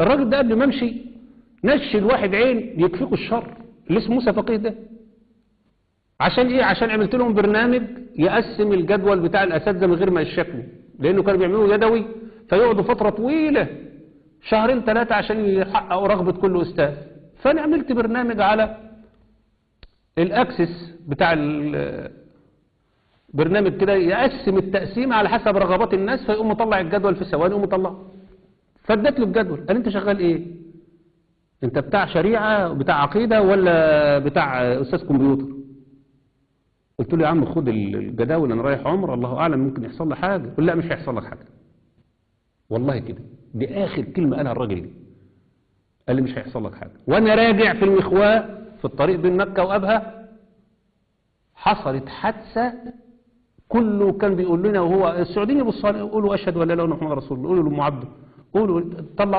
الراجل ده قبل ما امشي نشل واحد عين يكفيكوا الشر اللي اسمه موسى فقيه ده. عشان ايه؟ عشان عملت لهم برنامج يقسم الجدول بتاع الاساتذه من غير ما يشكوا، لانه كانوا بيعملوه يدوي فيقعدوا فتره طويله شهرين ثلاثه عشان يحققوا رغبه كل استاذ. فانا عملت برنامج على الاكسس بتاع برنامج كده يقسم التقسيم على حسب رغبات الناس، فيقوم مطلع الجدول في ثواني ويقوم مطلعه. فاديت له الجدول، قال انت شغال ايه؟ انت بتاع شريعه بتاع عقيده ولا بتاع استاذ كمبيوتر؟ قلت له يا عم خد الجداول، انا رايح عمره الله اعلم ممكن يحصل لي حاجه. قال لا مش هيحصل لك حاجه والله كده. دي اخر كلمه قالها الراجل دي، قال لي مش هيحصل لك حاجه. وانا راجع في المخواه في الطريق بين مكه وابها حصلت حادثه، كله كان بيقول لنا وهو السعوديين يبصوا يقولوا اشهد ولا لا اله الا الله محمد رسول الله، قولوا لام عبده، قولوا طلعوا